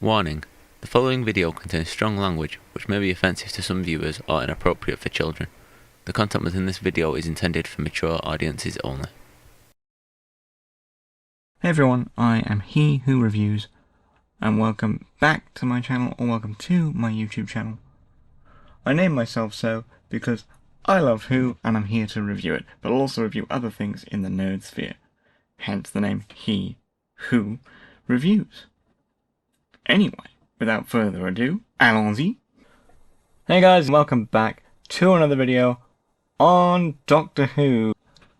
Warning: the following video contains strong language which may be offensive to some viewers or inappropriate for children. The content within this video is intended for mature audiences only. Hey everyone, I am He Who Reviews, and welcome back to my channel, or welcome to my YouTube channel. I named myself so because I love Who, and I'm here to review it, but I'll also review other things in the nerd sphere. Hence the name He Who Reviews. Anyway, without further ado, allons-y. Hey guys, welcome back to another video on Doctor Who.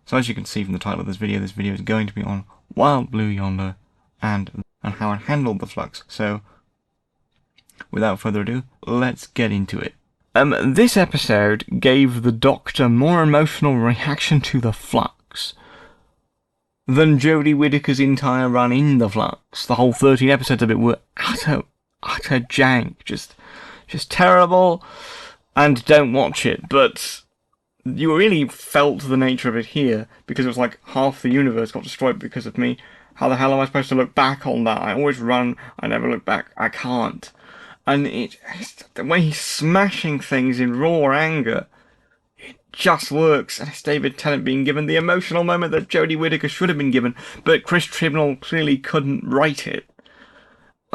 So as you can see from the title of this video is going to be on Wild Blue Yonder and how it handled the flux. So, without further ado, let's get into it. This episode gave the Doctor more emotional reaction to the flux than Jodie Whittaker's entire run in the flux. The whole 13 episodes of it were utter jank, just terrible, and don't watch it. But you really felt the nature of it here, because it was like half the universe got destroyed because of me. How the hell am I supposed to look back on that? I always run, I never look back. I can't. And the way he's smashing things in raw anger, it just works. And it's David Tennant being given the emotional moment that Jodie Whittaker should have been given, but Chris Chibnall clearly couldn't write it.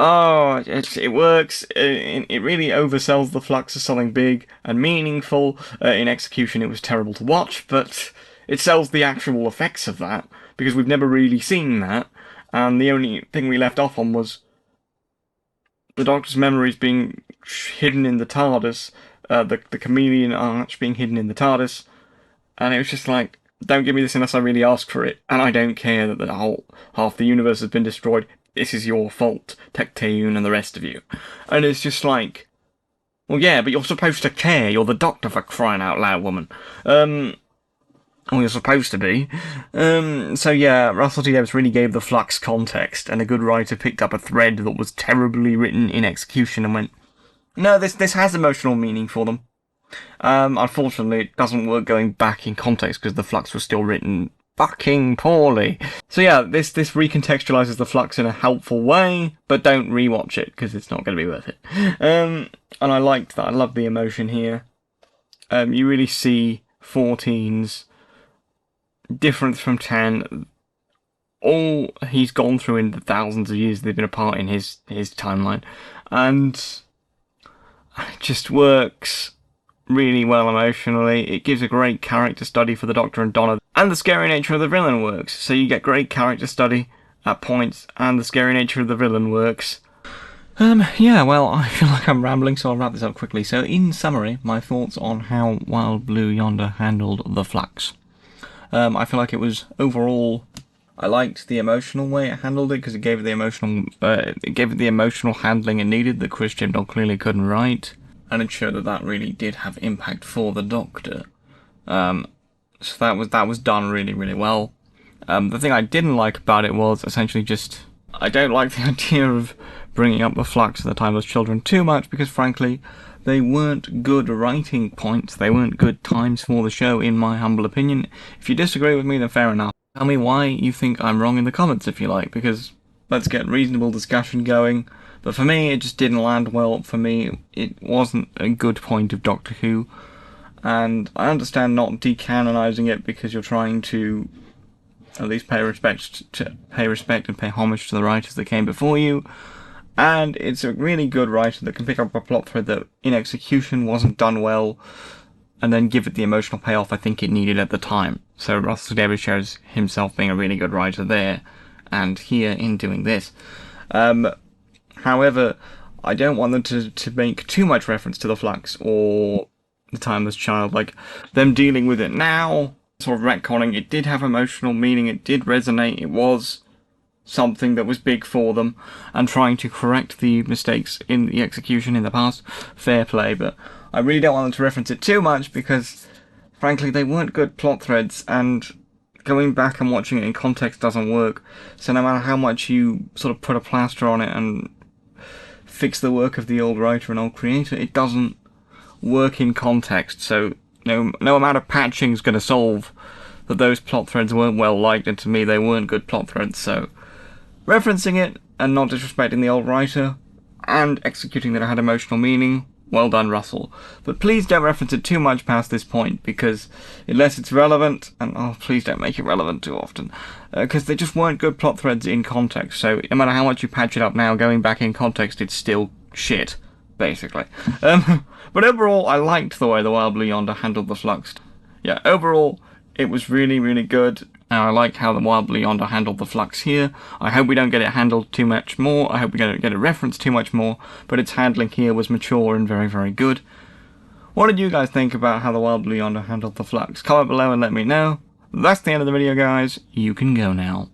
Oh, it works. It really oversells the flux as something big and meaningful. In execution, it was terrible to watch, but it sells the actual effects of that, because we've never really seen that, and the only thing we left off on was the Doctor's memories being hidden in the TARDIS, the chameleon arch being hidden in the TARDIS, and it was just like, don't give me this unless I really ask for it, and I don't care that the whole half the universe has been destroyed. This is your fault, Tecteun and the rest of you. And it's just like, well, yeah, but you're supposed to care. You're the Doctor, for crying out loud, woman. Or you're supposed to be. So yeah, Russell T Davies really gave the flux context, and a good writer picked up a thread that was terribly written in execution and went, no, this has emotional meaning for them. Unfortunately, it doesn't work going back in context, because the flux was still written fucking poorly. So yeah, this recontextualizes the flux in a helpful way, but don't rewatch it, because it's not going to be worth it. And I liked that. I love the emotion here. You really see 14's difference from 10. All he's gone through in the thousands of years they've been apart in his timeline, and it just works really well emotionally. It gives a great character study for the Doctor and Donna, and the scary nature of the villain works. So you get great character study at points, and the scary nature of the villain works. Yeah, well, I feel like I'm rambling, so I'll wrap this up quickly. So, in summary, my thoughts on how Wild Blue Yonder handled the flux. I feel like it was, overall, I liked the emotional way it handled it, because it gave it the emotional handling it needed that Chris Chibnall clearly couldn't write. And it showed that really did have impact for the Doctor. So that was done really, really well. The thing I didn't like about it was essentially just, I don't like the idea of bringing up the flux of the Timeless Children too much, because frankly, they weren't good writing points. They weren't good times for the show, in my humble opinion. If you disagree with me, then fair enough. Tell me why you think I'm wrong in the comments if you like, because let's get reasonable discussion going. But for me, it just didn't land well. For me, it wasn't a good point of Doctor Who. And I understand not decanonising it, because you're trying to at least pay respect and pay homage to the writers that came before you. And it's a really good writer that can pick up a plot thread that in execution wasn't done well, and then give it the emotional payoff I think it needed at the time. So Russell Davies shows himself being a really good writer there, and here in doing this. However, I don't want them to make too much reference to the flux or the Timeless Child, like them dealing with it now, sort of retconning. It did have emotional meaning, it did resonate, it was something that was big for them, and trying to correct the mistakes in the execution in the past, fair play, but I really don't want them to reference it too much, because frankly they weren't good plot threads, and going back and watching it in context doesn't work. So no matter how much you sort of put a plaster on it and fix the work of the old writer and old creator, it doesn't work in context. So no amount of patching is going to solve that those plot threads weren't well liked, and to me they weren't good plot threads. So referencing it and not disrespecting the old writer, and executing that had emotional meaning. Well done, Russell. But please don't reference it too much past this point, because unless it's relevant, and please don't make it relevant too often, because they just weren't good plot threads in context, so no matter how much you patch it up now, going back in context, it's still shit, basically. But overall, I liked the way the Wild Blue Yonder handled the flux. Yeah, overall, it was really, really good. And I like how the Wild Blue Yonder handled the flux here. I hope we don't get it handled too much more. I hope we don't get it referenced too much more. But its handling here was mature and very, very good. What did you guys think about how the Wild Blue Yonder handled the flux? Comment below and let me know. That's the end of the video, guys. You can go now.